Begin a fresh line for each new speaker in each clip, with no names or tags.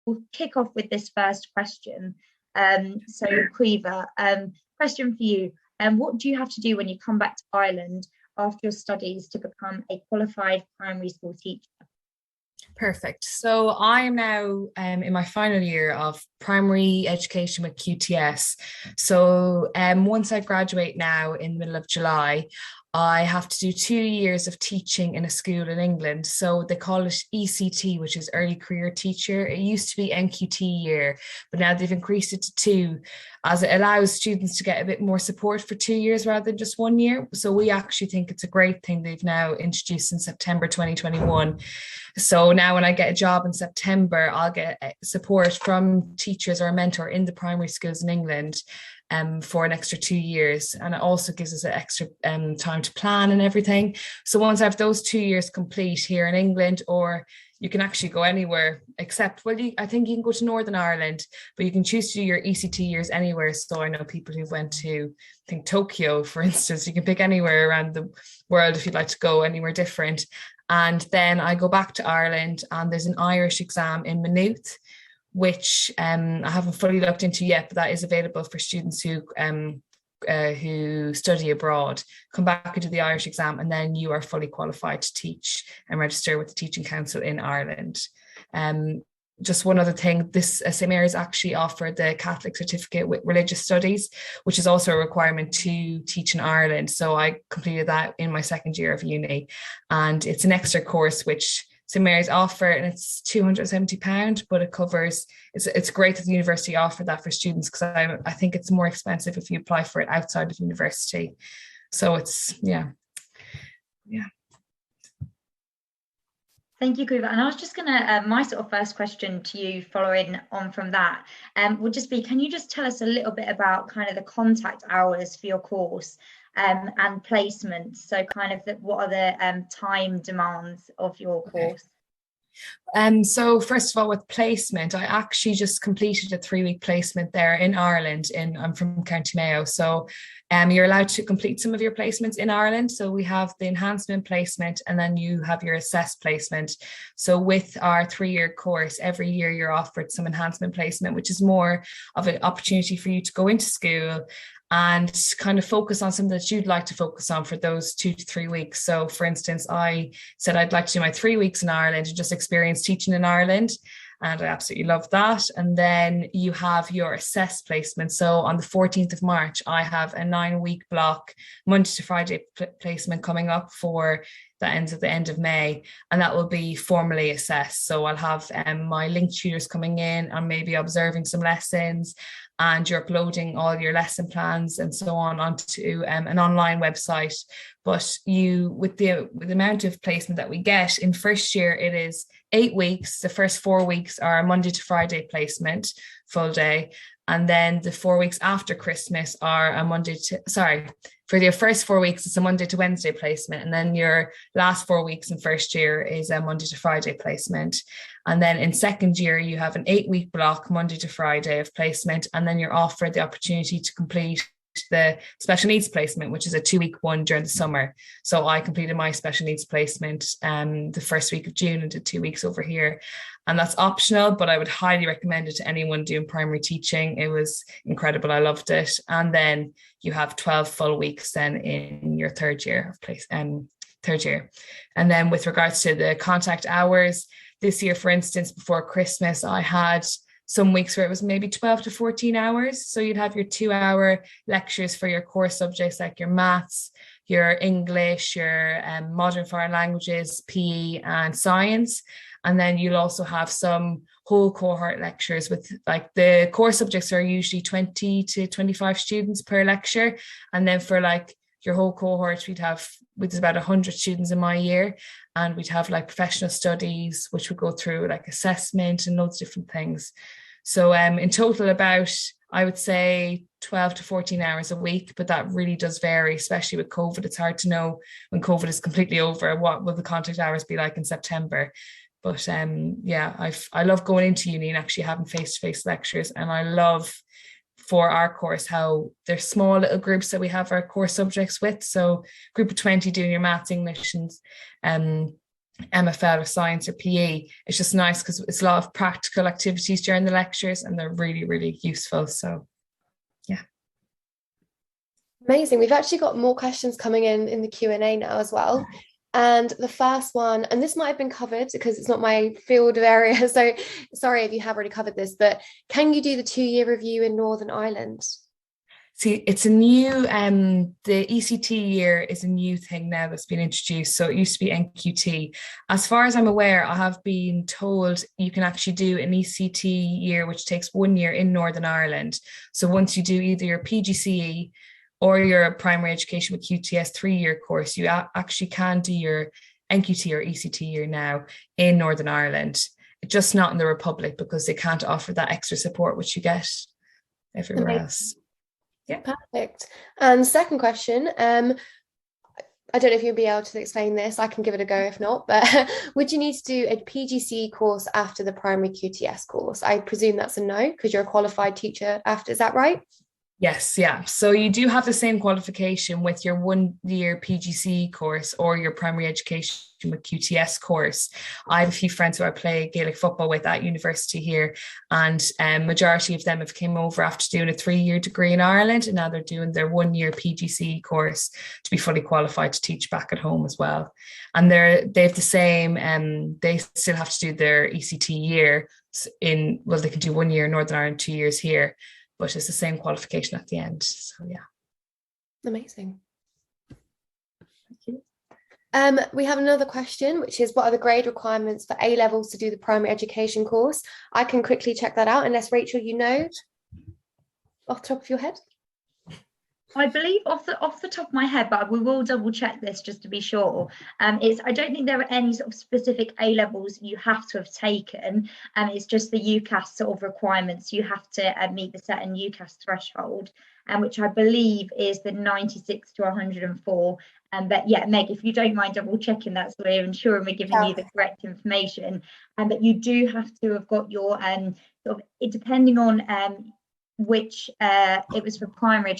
we'll kick off with this first question. So Caoimhe, question for you. What do you have to do when you come back to Ireland after your studies to become a qualified primary school teacher?
Perfect. So I'm now in my final year of Primary Education with QTS. So once I graduate now in the middle of July, I have to do 2 years of teaching in a school in England. So they call it ECT, which is Early Career Teacher. It used to be NQT year, but now they've increased it to 2, as it allows students to get a bit more support for 2 years rather than just 1 year. So we actually think it's a great thing they've now introduced in September 2021. So now when I get a job in September, I'll get support from teachers or a mentor in the primary schools in England for an extra 2 years. And it also gives us an extra time to plan and everything. So once I have those 2 years complete here in England, or you can actually go anywhere except, well, I think you can go to Northern Ireland, but you can choose to do your ECT years anywhere. So I know people who went to, I think, Tokyo, for instance. You can pick anywhere around the world if you'd like to go anywhere different. And then I go back to Ireland, and there's an Irish exam in Maynooth, which I haven't fully looked into yet, but that is available for students who study abroad. Come back and do the Irish exam, and then you are fully qualified to teach and register with the Teaching Council in Ireland. Just one other thing, this St Mary's actually offered the Catholic certificate with religious studies, which is also a requirement to teach in Ireland. So I completed that in my second year of uni, and it's an extra course which St Mary's offer, and it's £270, but it covers, it's great that the university offer that for students, because I think it's more expensive if you apply for it outside of university. So it's, yeah.
Thank you, Caoimhe. And I was just going to, my sort of first question to you following on from that would just be, can you just tell us a little bit about kind of the contact hours for your course and placement? So kind of what are the time demands of your course?
So first of all, with placement, I actually just completed a 3-week placement there in Ireland. I'm from County Mayo. So you're allowed to complete some of your placements in Ireland. So we have the enhancement placement, and then you have your assessed placement. So with our 3-year course, every year you're offered some enhancement placement, which is more of an opportunity for you to go into school and kind of focus on something that you'd like to focus on for those 2 to 3 weeks. So for instance, I said I'd like to do my 3 weeks in Ireland and just experience teaching in Ireland. And I absolutely love that. And then you have your assessed placement. So on the 14th of March, I have a 9-week block, Monday to Friday placement coming up for that ends at the end of May, and that will be formally assessed. So I'll have my link tutors coming in and maybe observing some lessons, and you're uploading all your lesson plans and so on onto an online website. But you, with the amount of placement that we get in first year, it is 8 weeks. The first 4 weeks are a Monday to Friday placement, full day. And then the 4 weeks after Christmas are for your first 4 weeks, it's a Monday to Wednesday placement. And then your last 4 weeks in first year is a Monday to Friday placement. And then in second year, you have an 8-week block, Monday to Friday of placement. And then you're offered the opportunity to complete the special needs placement, which is a 2-week one during the summer. So I completed my special needs placement the first week of June and did 2 weeks over here. And that's optional, but I would highly recommend it to anyone doing primary teaching. It was incredible. I loved it. And then you have 12 full weeks then in your third year of third year. And then with regards to the contact hours, this year, for instance, before Christmas, I had some weeks where it was maybe 12 to 14 hours. So you'd have your 2-hour lectures for your core subjects like your maths, your English, your modern foreign languages, PE and science. And then you'll also have some whole cohort lectures with, like, the core subjects are usually 20 to 25 students per lecture. And then for like your whole cohort, there's about 100 students in my year. And we'd have like professional studies, which would go through like assessment and loads of different things. So in total about, I would say 12 to 14 hours a week, but that really does vary, especially with COVID. It's hard to know when COVID is completely over, what will the contact hours be like in September. But I love going into uni and actually having face-to-face lectures. And I love for our course how there's small little groups that we have our core subjects with. So group of 20 doing your maths, English and MFL or science or PE. It's just nice because it's a lot of practical activities during the lectures and they're really, really useful. So yeah.
Amazing. We've actually got more questions coming in the Q&A now as well. And the first one, and this might have been covered because it's not my field of area, so sorry if you have already covered this, but can you do the 2-year review in Northern Ireland?
See, it's a new, the ECT year is a new thing now that's been introduced. So it used to be NQT. As far as I'm aware, I have been told you can actually do an ECT year, which takes 1 year in Northern Ireland. So once you do either your PGCE or your Primary Education with QTS 3-year course, you actually can do your NQT or ECT year now in Northern Ireland, just not in the Republic because they can't offer that extra support which you get everywhere else. Yeah.
Perfect. And second question, I don't know if you'll be able to explain this. I can give it a go if not, but would you need to do a PGCE course after the primary QTS course? I presume that's a no because you're a qualified teacher after, is that right?
Yes, yeah. So you do have the same qualification with your 1-year PGCE course or your Primary Education with QTS course. I have a few friends who I play Gaelic football with at university here, and majority of them have came over after doing a 3-year degree in Ireland, and now they're doing their 1-year PGCE course to be fully qualified to teach back at home as well. And they have the same, they still have to do their ECT year in, well, they can do 1 year in Northern Ireland, 2 years here, but it's the same qualification at the end. So yeah.
Amazing.
Thank you.
We have another question, which is what are the grade requirements for A levels to do the primary education course? I can quickly check that out unless Rachel, you know off the top of your head.
I believe off the top of my head, but we will double check this just to be sure. I don't think there are any sort of specific A levels you have to have taken. It's just the UCAS sort of requirements. You have to meet the certain UCAS threshold, which I believe is the 96 to 104. But yeah, Meg, if you don't mind double checking that, so we're ensuring we're giving you the correct information. But you do have to have got your sort of, depending on which it was for primary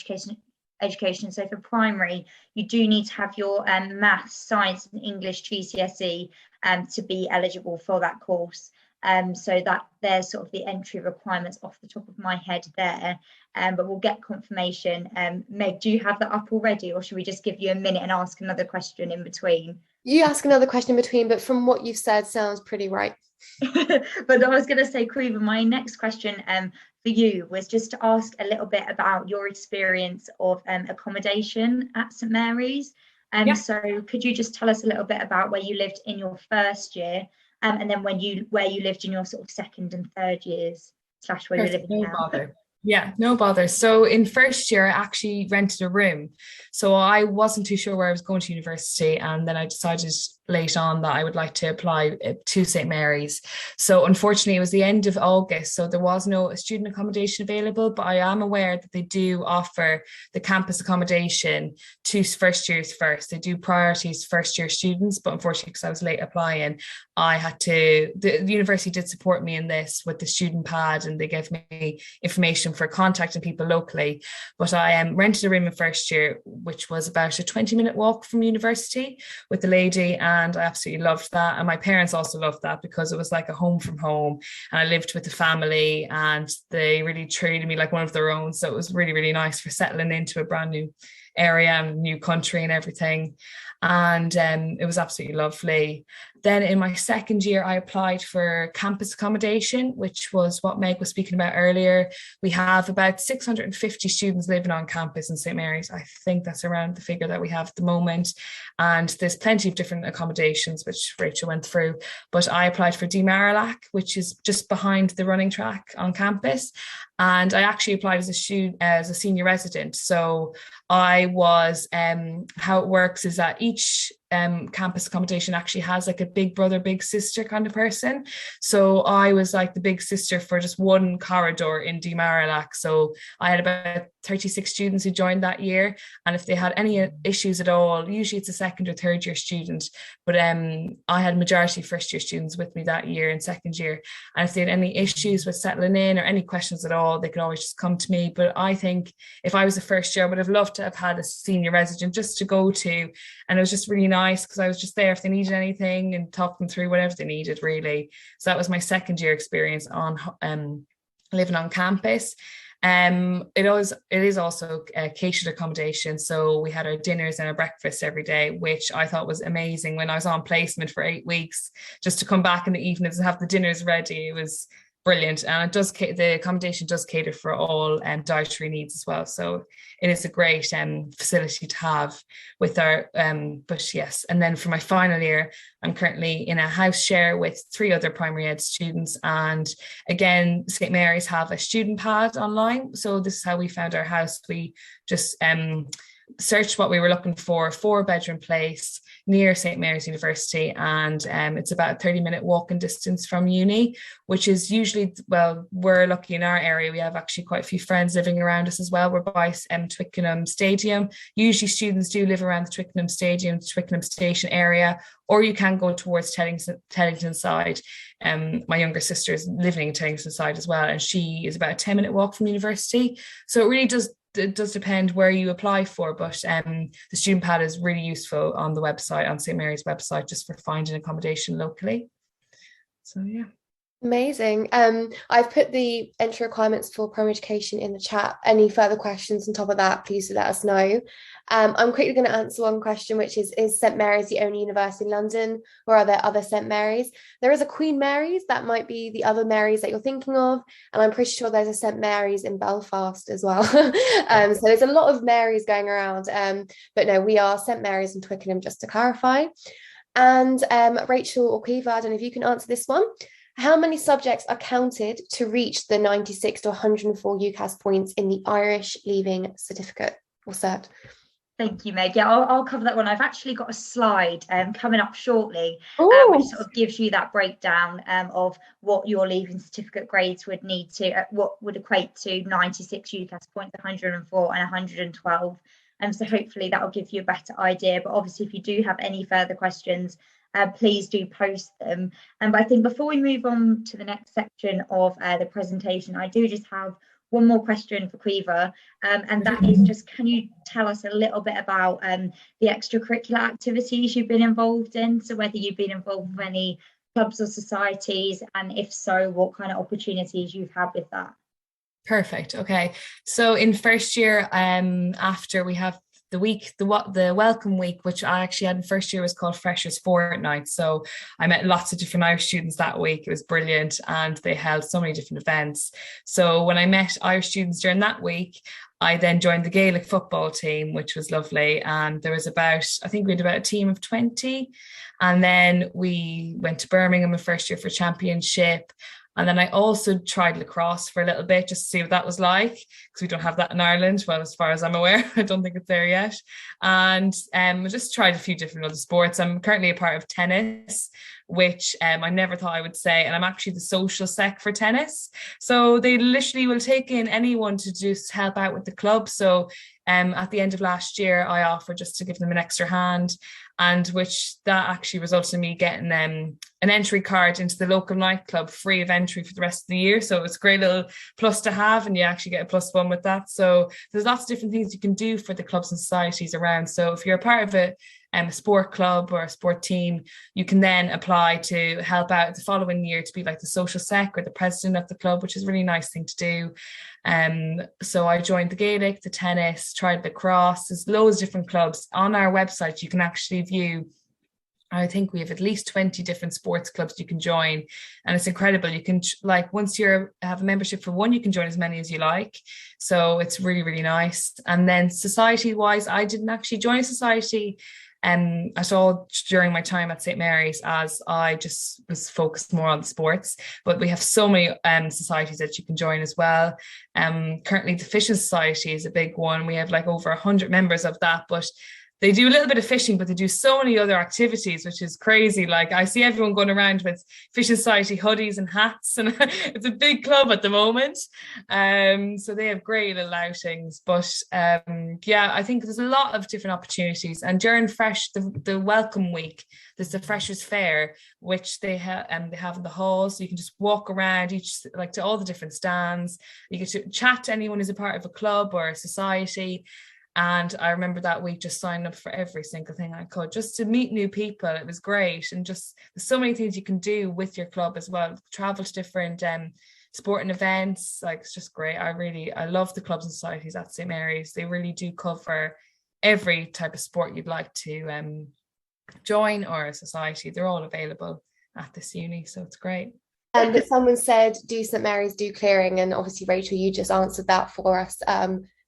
education. So for primary, you do need to have your maths, science and English GCSE to be eligible for that course. So that there's sort of the entry requirements off the top of my head there, but we'll get confirmation. Meg, do you have that up already, or should we just give you a minute and ask another question in between?
You ask another question in between, but from what you've said, sounds pretty right.
But I was going to say, Caoimhe, my next question for you was just to ask a little bit about your experience of accommodation at St Mary's.
Yeah.
So could you just tell us a little bit about where you lived in your first year, and then where you lived in your sort of second and third years / where you're living now?
Bother. Yeah, no bother. So in first year, I actually rented a room. So I wasn't too sure where I was going to university. And then I decided late on that I would like to apply to St Mary's. So unfortunately, it was the end of August. So there was no student accommodation available, but I am aware that they do offer the campus accommodation to first years first. They do priorities first year students, but unfortunately, because I was late applying, the university did support me in this with the student pad, and they gave me information for contacting people locally. But I rented a room in first year, which was about a 20-minute walk from university with the lady, and I absolutely loved that. And my parents also loved that because it was like a home from home, and I lived with the family and they really treated me like one of their own. So it was really, really nice for settling into a brand new area and new country and everything. And it was absolutely lovely. Then in my second year, I applied for campus accommodation, which was what Meg was speaking about earlier. We have about 650 students living on campus in St Mary's. I think that's around the figure that we have at the moment. And there's plenty of different accommodations, which Rachel went through. But I applied for Demarlac, which is just behind the running track on campus. And I actually applied as a student, as a senior resident. So I was, how it works is that each campus accommodation actually has like a big brother, big sister kind of person. So I was like the big sister for just one corridor in Demarlac. So I had about 36 students who joined that year. And if they had any issues at all, usually it's a second or third year student, but I had majority first year students with me that year in second year. And if they had any issues with settling in or any questions at all, they could always just come to me. But I think if I was a first year, I would have loved to have had a senior resident just to go to. And it was just really nice because I was just there if they needed anything and talk them through whatever they needed, really. So that was my second year experience on living on campus. It is also catered accommodation, so we had our dinners and our breakfast every day, which I thought was amazing. When I was on placement for 8 weeks, just to come back in the evenings and have the dinners ready, it was brilliant. And the accommodation does cater for all dietary needs as well, so it is a great facility to have with our but yes. And then for my final year, I'm currently in a house share with 3 other primary ed students, and again, St Mary's have a student pad online, so this is how we found our house. We just searched what we were looking for, 4-bedroom place near St Mary's University, and it's about a 30-minute walking distance from uni, which is usually, well, we're lucky in our area, we have actually quite a few friends living around us as well. We're by Twickenham Stadium. Usually students do live around the Twickenham Stadium, Twickenham Station area, or you can go towards Teddington side. My younger sister is living in Teddington side as well, and she is about a 10-minute walk from university. So it really does depend where you apply for, but the student pad is really useful on the website, on St Mary's website, just for finding accommodation locally. So yeah.
Amazing. I've put the entry requirements for primary education in the chat. Any further questions on top of that, please do let us know. I'm quickly going to answer one question, which is St Mary's the only university in London, or are there other St Mary's? There is a Queen Mary's, that might be the other Mary's that you're thinking of, and I'm pretty sure there's a St Mary's in Belfast as well. So there's a lot of Mary's going around, but no, we are St Mary's in Twickenham, just to clarify. And Rachel or Caoimhe, I don't know if you can answer this one. How many subjects are counted to reach the 96 to 104 UCAS points in the Irish Leaving Certificate or Cert?
Thank you, Meg. Yeah, I'll cover that one. I've actually got a slide coming up shortly, which sort of gives you that breakdown of what your Leaving Certificate grades would need to, what would equate to 96 UCAS points, 104 and 112. So hopefully that will give you a better idea. But obviously, if you do have any further questions, please do post them. But I think before we move on to the next section of the presentation, I do just have one more question for Caoimhe, and that is just, can you tell us a little bit about the extracurricular activities you've been involved in? So whether you've been involved with any clubs or societies, and if so, what kind of opportunities you've had with that?
Perfect. Okay. So in first year, after we have the welcome week, which I actually had in first year, was called Freshers Fortnight. So I met lots of different Irish students that week. It was brilliant, and they held so many different events. So when I met Irish students during that week, I then joined the Gaelic football team, which was lovely. And there was I think we had about a team of 20. And then we went to Birmingham in first year for championship. And then I also tried lacrosse for a little bit, just to see what that was like, because we don't have that in Ireland. Well, as far as I'm aware, I don't think it's there yet. And I just tried a few different other sports. I'm currently a part of tennis, which I never thought I would say. And I'm actually the social sec for tennis. So they literally will take in anyone to just help out with the club. So at the end of last year, I offered just to give them an extra hand, and which that actually resulted in me getting an entry card into the local nightclub, free of entry for the rest of the year. So it's a great little plus to have, and you actually get a +1 with that. So there's lots of different things you can do for the clubs and societies around. So if you're a part of a sport club or a sport team, you can then apply to help out the following year to be like the social sec or the president of the club, which is a really nice thing to do. So I joined the Gaelic, the tennis, tried lacrosse. There's loads of different clubs. On our website, you can actually view, I think we have at least 20 different sports clubs you can join, and it's incredible. You can, like, once you have a membership for one, you can join as many as you like. So it's really, really nice. And then society wise, I didn't actually join a society at all during my time at St Mary's, as I just was focused more on the sports. But we have so many societies that you can join as well. Currently the Fishing Society is a big one. We have like over 100 members of that, but they do a little bit of fishing, but they do so many other activities, which is crazy. Like, I see everyone going around with Fishing Society hoodies and hats, and it's a big club at the moment. So they have great little outings. But yeah, I think there's a lot of different opportunities. And during the welcome week, there's the Freshers Fair, which they have in the hall. So you can just walk around to all the different stands. You get to chat to anyone who's a part of a club or a society. And I remember that week just signing up for every single thing I could, just to meet new people. It was great. And just there's so many things you can do with your club as well. Travel to different sporting events. Like, it's just great. I love the clubs and societies at St. Mary's. They really do cover every type of sport you'd like to join, or a society. They're all available at this uni, so it's great.
But someone said, do St. Mary's do clearing? And obviously, Rachel, you just answered that for us.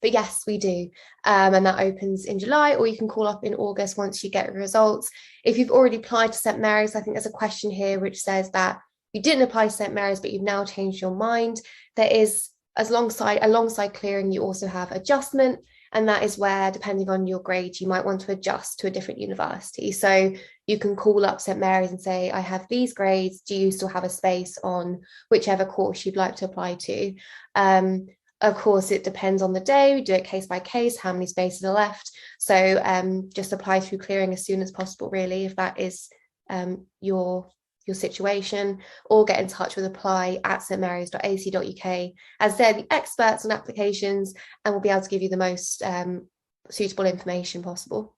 But yes, we do. And that opens in July, or you can call up in August once you get your results. If you've already applied to St. Mary's, I think there's a question here which says that you didn't apply to St. Mary's, but you've now changed your mind. There is, alongside clearing, you also have adjustment. And that is where, depending on your grade, you might want to adjust to a different university. So you can call up St. Mary's and say, I have these grades. Do you still have a space on whichever course you'd like to apply to? Of course, it depends on the day. We do it case by case, how many spaces are left. So just apply through clearing as soon as possible, really, if that is your situation, or get in touch with apply@stmarys.ac.uk, as they're the experts on applications and will be able to give you the most suitable information possible.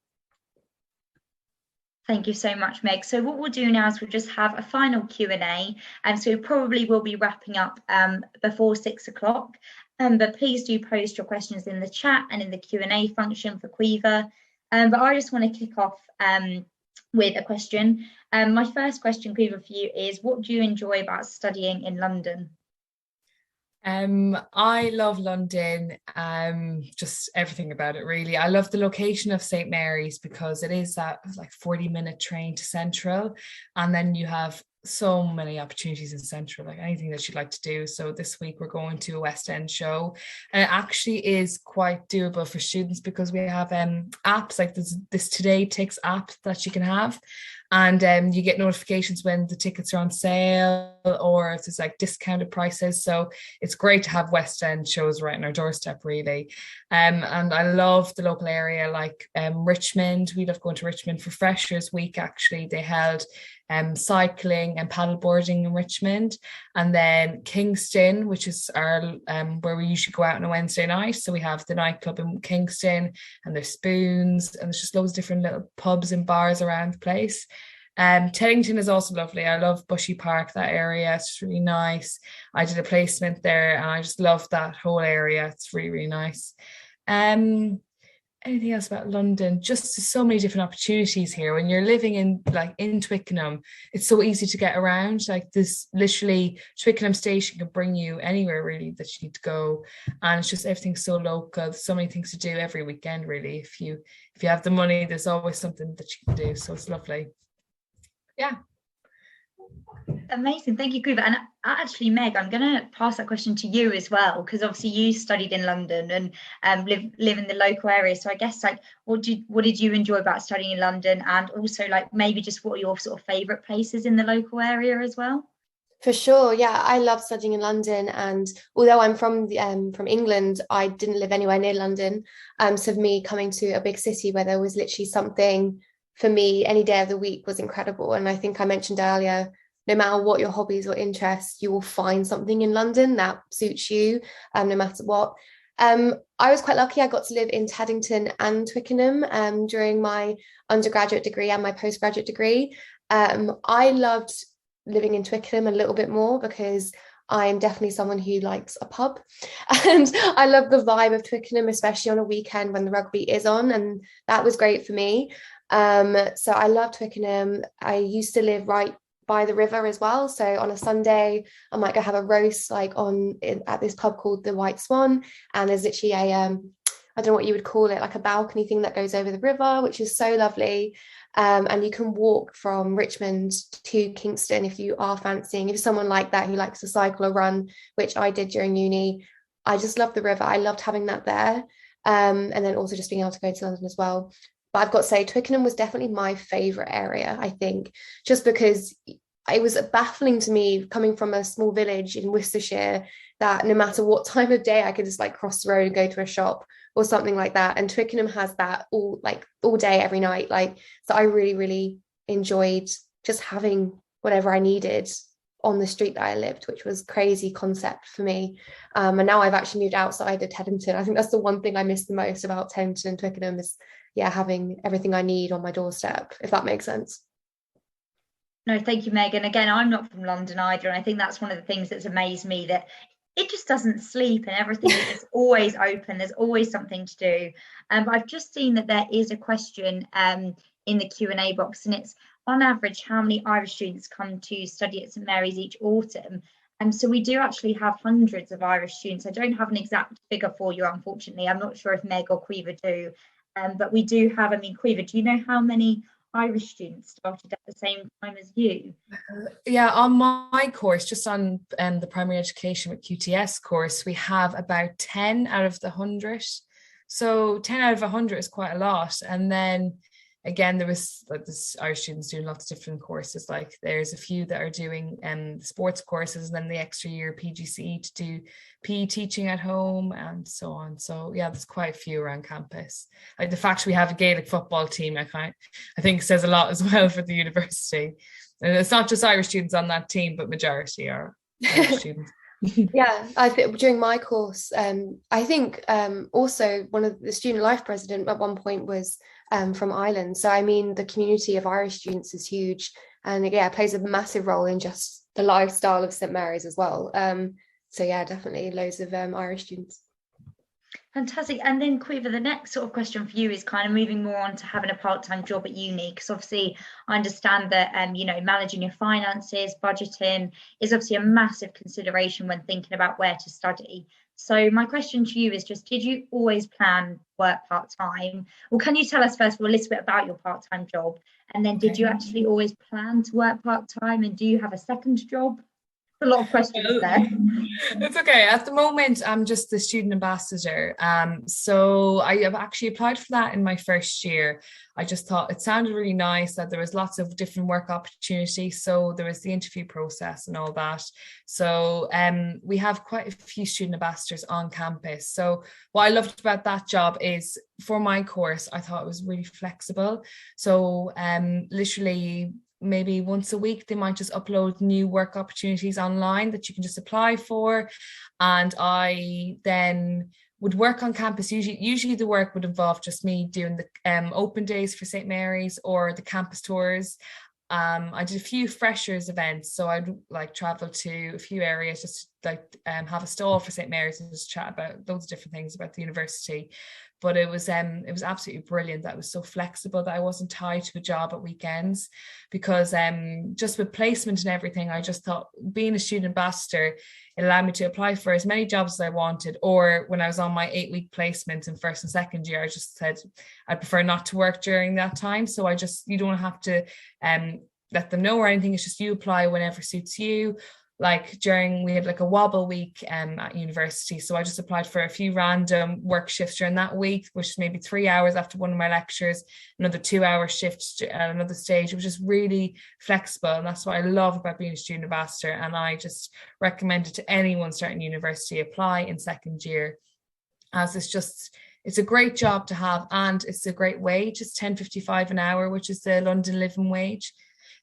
Thank you so much, Meg. So what we'll do now is we'll just have a final Q&A, and so we probably will be wrapping up before 6 o'clock. But please do post your questions in the chat and in the Q&A function for Caoimhe. But I just want to kick off with a question. My first question, Caoimhe, for you is, what do you enjoy about studying in London?
I love London, just everything about it, really. I love the location of St. Mary's because it is that like 40-minute train to Central, and then you have so many opportunities in Central, like anything that you'd like to do. So this week we're going to a West End show, and it actually is quite doable for students because we have apps like this Today Ticks app that you can have, and you get notifications when the tickets are on sale or if there's like discounted prices. So it's great to have West End shows right on our doorstep, really. And I love the local area, like Richmond. We love going to Richmond for Freshers Week. Actually, they held cycling and paddleboarding in Richmond, and then Kingston, which is our where we usually go out on a Wednesday night. So we have the nightclub in Kingston, and there's Spoons, and there's just loads of different little pubs and bars around the place. Teddington is also lovely. I love Bushy Park, that area. It's just really nice. I did a placement there and I just love that whole area. It's really, really nice. Anything else about London? Just so many different opportunities here. When you're living in Twickenham, it's so easy to get around. Like, this literally Twickenham station can bring you anywhere really that you need to go, and it's just everything's so local. There's so many things to do every weekend, really. If you have the money, there's always something that you can do. So it's lovely. Yeah.
Amazing, thank you, Caoimhe. And actually, Meg, I'm going to pass that question to you as well, because obviously you studied in London and live in the local area. So I guess, like, what did you enjoy about studying in London, and also like maybe just what are your sort of favourite places in the local area as well?
For sure, yeah, I love studying in London, and although I'm from England, I didn't live anywhere near London. So for me, coming to a big city where there was literally something for me any day of the week was incredible. And I think I mentioned earlier, no matter what your hobbies or interests, you will find something in London that suits you, no matter what. I was quite lucky. I got to live in Teddington and Twickenham during my undergraduate degree and my postgraduate degree. I loved living in Twickenham a little bit more because I'm definitely someone who likes a pub, and I love the vibe of Twickenham, especially on a weekend when the rugby is on, and that was great for me. So I love Twickenham. I used to live right by the river as well, so on a Sunday I might go have a roast at this pub called the White Swan, and there's literally a I don't know what you would call it, like a balcony thing that goes over the river, which is so lovely. And you can walk from Richmond to Kingston if you are fancying, if you're someone like that who likes to cycle or run, which I did during uni. I just love the river. I loved having that there, and then also just being able to go to London as well. But I've got to say, Twickenham was definitely my favourite area, I think, just because it was baffling to me coming from a small village in Worcestershire that no matter what time of day I could just like cross the road and go to a shop or something like that. And Twickenham has that all day, every night. So I really, really enjoyed just having whatever I needed on the street that I lived, which was crazy concept for me. And now I've actually moved outside of Teddington. I think that's the one thing I miss the most about Teddington and Twickenham is, having everything I need on my doorstep, if that makes sense.
No, thank you, Meg. And again, I'm not from London either. And I think that's one of the things that's amazed me, that it just doesn't sleep and everything is always open. There's always something to do. But I've just seen that there is a question in the Q&A box, and it's, on average, how many Irish students come to study at St Mary's each autumn? So we do actually have hundreds of Irish students. I don't have an exact figure for you, unfortunately. I'm not sure if Meg or Caoimhe do, but we do have, Caoimhe, do you know how many Irish students started at the same time as you?
Yeah, on my course, just on the Primary Education with QTS course, we have about 10 out of the 100. So 10 out of 100 is quite a lot. And then again, there was like this Irish students doing lots of different courses. Like there's a few that are doing sports courses, and then the extra year PGCE to do PE teaching at home and so on. So yeah, there's quite a few around campus. Like the fact we have a Gaelic football team, I think says a lot as well for the university. And it's not just Irish students on that team, but majority are Irish students.
Yeah, I think during my course, I think also one of the student life president at one point was from Ireland. So I mean, the community of Irish students is huge, and it plays a massive role in just the lifestyle of St Mary's as well. So yeah, definitely loads of Irish students.
Fantastic. And then Caoimhe, the next sort of question for you is kind of moving more on to having a part-time job at uni, because obviously I understand that managing your finances, budgeting is obviously a massive consideration when thinking about where to study. So my question to you is just, did you always plan work part-time? Well, can you tell us first of all a little bit about your part-time job, and then did you actually always plan to work part-time, and do you have a second job? A lot of questions there.
It's okay. At the moment, I'm just the student ambassador. So I have actually applied for that in my first year. I just thought it sounded really nice, that there was lots of different work opportunities. So there was the interview process and all that. So we have quite a few student ambassadors on campus. So what I loved about that job is, for my course, I thought it was really flexible. So literally, maybe once a week they might just upload new work opportunities online that you can just apply for, and I then would work on campus. Usually the work would involve just me doing the open days for St Mary's or the campus tours. I did a few freshers events, so I'd like travel to a few areas just like have a stall for St Mary's and just chat about loads of different things about the university. But it was absolutely brilliant that it was so flexible, that I wasn't tied to a job at weekends, because just with placement and everything, I just thought being a student ambassador, it allowed me to apply for as many jobs as I wanted. Or when I was on my 8-week placement in first and second year, I just said I'd prefer not to work during that time. So you don't have to let them know or anything. It's just you apply whenever suits you. Like we had like a wobble week at university. So I just applied for a few random work shifts during that week, which is maybe 3 hours after one of my lectures, another 2-hour shift at another stage. It was just really flexible. And that's what I love about being a student ambassador. And I just recommend it to anyone starting university, apply in second year, as it's a great job to have, and it's a great wage. It's £10.55 an hour, which is the London living wage.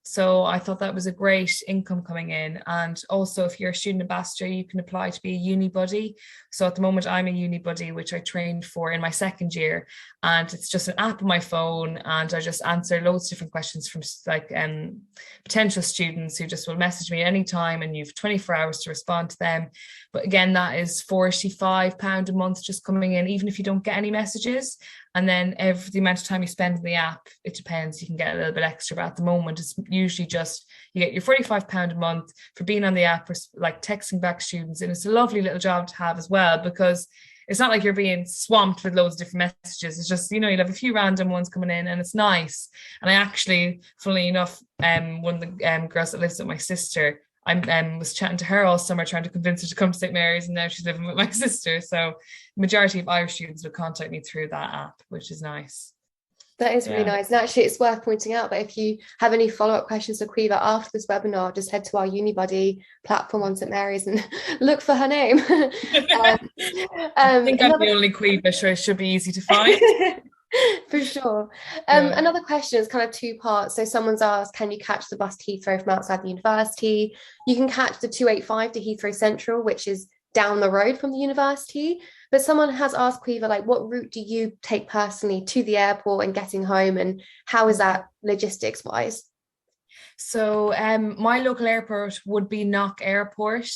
So I thought that was a great income coming in. And also, if you're a student ambassador, you can apply to be a uni buddy. So at the moment, I'm a uni buddy, which I trained for in my second year. And it's just an app on my phone, and I just answer loads of different questions from like potential students who just will message me anytime, and you've 24 hours to respond to them. But again, that is £45 a month just coming in, even if you don't get any messages. And then the amount of time you spend in the app, it depends, you can get a little bit extra, but at the moment it's usually just, you get your £45 a month for being on the app, or like texting back students. And it's a lovely little job to have as well, because it's not like you're being swamped with loads of different messages. It's just, you'll have a few random ones coming in, and it's nice. And I actually, funnily enough, one of the girls that lives with my sister, I was chatting to her all summer, trying to convince her to come to St Mary's, and now she's living with my sister. So majority of Irish students would contact me through that app, which is nice.
That is really nice. And actually, it's worth pointing out that if you have any follow-up questions for Caoimhe after this webinar, just head to our UniBuddy platform on St Mary's and look for her name.
I think I'm the only Caoimhe, so it should be easy to find.
For sure.
Yeah.
Another question is kind of two parts. So someone's asked, can you catch the bus to Heathrow from outside the university? You can catch the 285 to Heathrow Central, which is down the road from the university. But someone has asked Caoimhe, like, what route do you take personally to the airport and getting home, and how is that logistics wise?
So my local airport would be Knock Airport.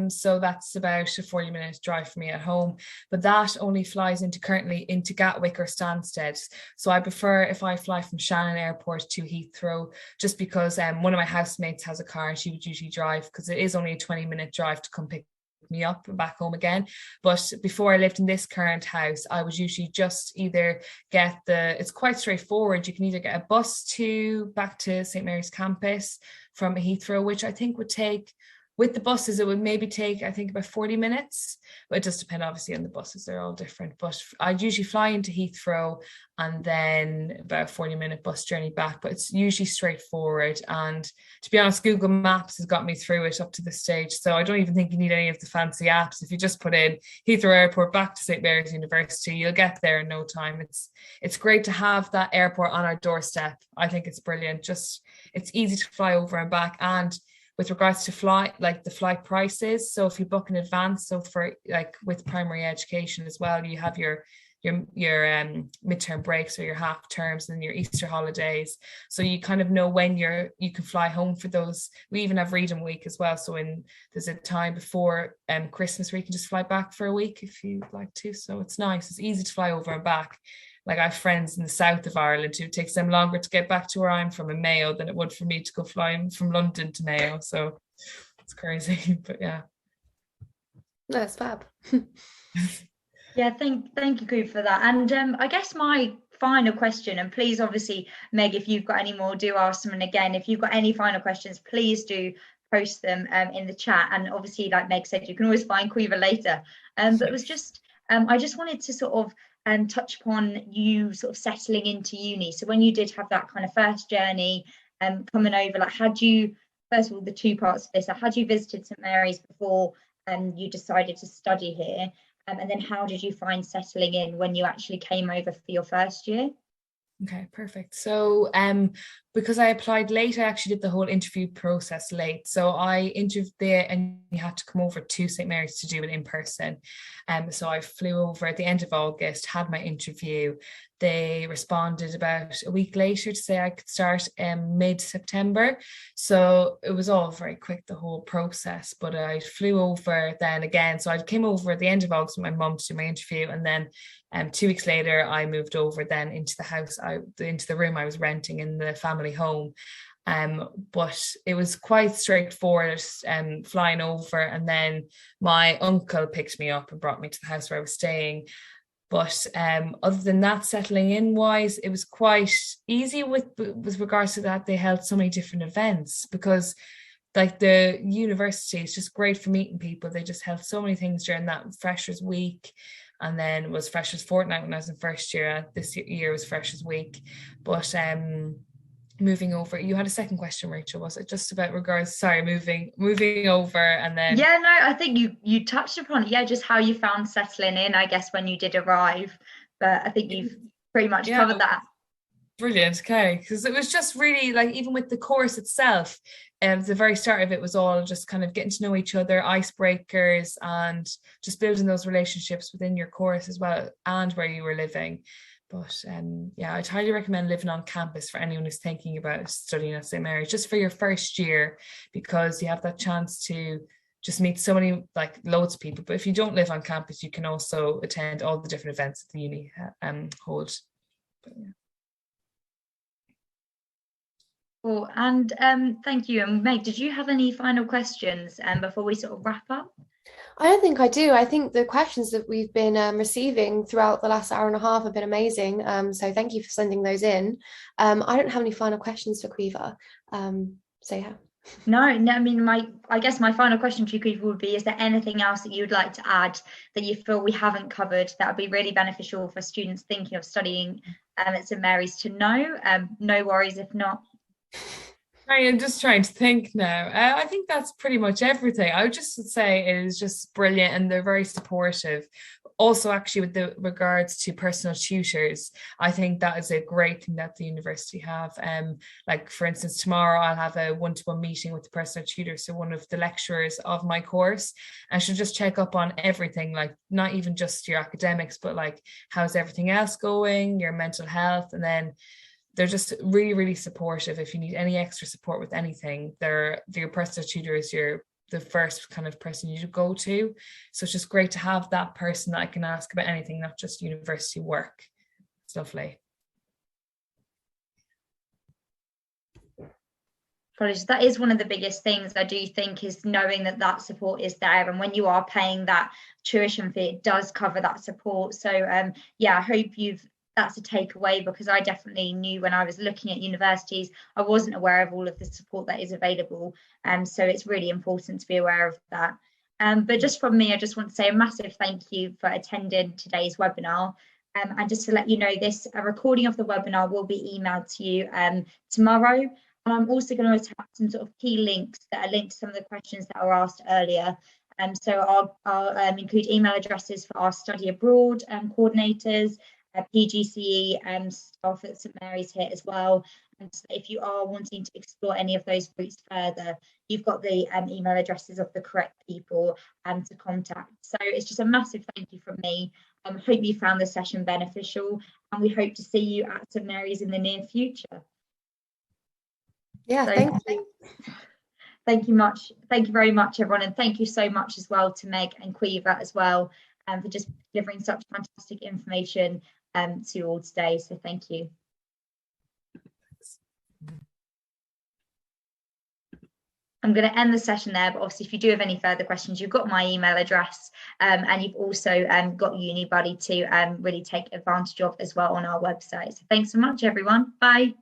So that's about a 40-minute drive for me at home. But that only flies currently into Gatwick or Stansted. So I prefer if I fly from Shannon Airport to Heathrow, just because one of my housemates has a car and she would usually drive, because it is only a 20-minute drive to come pick me up and back home again. But before I lived in this current house, I would usually just either it's quite straightforward. You can either get a bus back to St. Mary's campus from Heathrow, which I think would take, with the buses, it would maybe take, I think, about 40 minutes. But it does depend, obviously, on the buses. They're all different. But I'd usually fly into Heathrow and then about a 40-minute bus journey back. But it's usually straightforward. And to be honest, Google Maps has got me through it up to this stage. So I don't even think you need any of the fancy apps. If you just put in Heathrow Airport back to St. Mary's University, you'll get there in no time. It's great to have that airport on our doorstep. I think it's brilliant. Just, it's easy to fly over and back. And with regards to the flight prices, so if you book in advance, so for like with primary education as well, you have your midterm breaks or your half terms and your Easter holidays, so you kind of know when you can fly home for those. We even have Reading Week as well, so there's a time before Christmas where you can just fly back for a week if you'd like to. So it's nice, it's easy to fly over and back. Like, I have friends in the south of Ireland who it takes them longer to get back to where I'm from in Mayo than it would for me to go flying from London to Mayo. So it's crazy, but yeah.
That's fab.
Yeah, thank you, Coop, for that. And I guess my final question, and please, obviously, Meg, if you've got any more, do ask them. And again, if you've got any final questions, please do post them in the chat. And obviously, like Meg said, you can always find Caoimhe later. But it was just, I just wanted to sort of touch upon you sort of settling into uni. So when you did have that kind of first journey coming over, like, had you, first of all, the two parts of this, had you visited St. Mary's before you decided to study here? And then how did you find settling in when you actually came over for your first year?
Okay, perfect. So because I applied late, I actually did the whole interview process late. So I interviewed there and you had to come over to St. Mary's to do it in person. So I flew over at the end of August, had my interview. They responded about a week later to say I could start mid-September. So it was all very quick, the whole process. But I flew over then again. So I came over at the end of August with my mum to do my interview. And then 2 weeks later, I moved over then into the house, into the room I was renting in the family home. But it was quite straightforward flying over, and then my uncle picked me up and brought me to the house where I was staying. But other than that, settling in wise, it was quite easy with regards to that. They held so many different events, because like the university is just great for meeting people. They just held so many things during that Freshers Week. And then it was Freshers Fortnight when I was in first year. This year was Freshers Week. But moving over, you had a second question, Rachel, was it just about regards, sorry, moving over and then...
Yeah, no, I think you touched upon it. Yeah, just how you found settling in, I guess, when you did arrive. But I think you've pretty much covered that.
Brilliant. Okay, because it was just really, like, even with the course itself, the very start of it was all just kind of getting to know each other, icebreakers, and just building those relationships within your course as well, and where you were living. But yeah, I'd highly recommend living on campus for anyone who's thinking about studying at St. Mary's, just for your first year, because you have that chance to just meet so many, like, loads of people. But if you don't live on campus, you can also attend all the different events that the uni hold. But, yeah.
Cool. And thank you. And Meg, did you have any final questions before we sort of wrap up?
I don't think I do. I think the questions that we've been receiving throughout the last hour and a half have been amazing. So thank you for sending those in. I don't have any final questions for Caoimhe. So yeah.
No, I mean, I guess my final question to you, Caoimhe, would be, is there anything else that you'd like to add that you feel we haven't covered that would be really beneficial for students thinking of studying at St. Mary's to know? No worries if not.
I'm just trying to think now. I think that's pretty much everything. I would just say it is just brilliant, and they're very supportive. also actually with the regards to personal tutors, I think that is a great thing that the university have. Like for instance, tomorrow I'll have a one-to-one meeting with the personal tutor, so one of the lecturers of my course, and she'll just check up on everything, like not even just your academics, but like how's everything else going, your mental health. And then they're just really, really supportive. If you need any extra support with anything, your personal tutor is the first kind of person you go to. So it's just great to have that person that I can ask about anything, not just university work. It's lovely.
Apologies. That is one of the biggest things I do think, is knowing that that support is there, and when you are paying that tuition fee, it does cover that support. So yeah, I hope that's a takeaway, because I definitely knew when I was looking at universities, I wasn't aware of all of the support that is available. So it's really important to be aware of that. But just from me, I just want to say a massive thank you for attending today's webinar. And just to let you know, a recording of the webinar will be emailed to you tomorrow. And I'm also going to attach some sort of key links that are linked to some of the questions that were asked earlier. So I'll include email addresses for our study abroad coordinators, PGCE staff at St Mary's here as well. And so if you are wanting to explore any of those routes further, you've got the email addresses of the correct people to contact. So it's just a massive thank you from me. Hope you found the session beneficial, and we hope to see you at St Mary's in the near future.
Yeah, so, thank you.
Thank you very much, everyone, and thank you so much as well to Meg and Caoimhe as well for just delivering such fantastic information to you all today. So thank you. I'm going to end the session there, but obviously if you do have any further questions, you've got my email address, and you've also got UniBuddy to really take advantage of as well on our website. So thanks so much, everyone. Bye.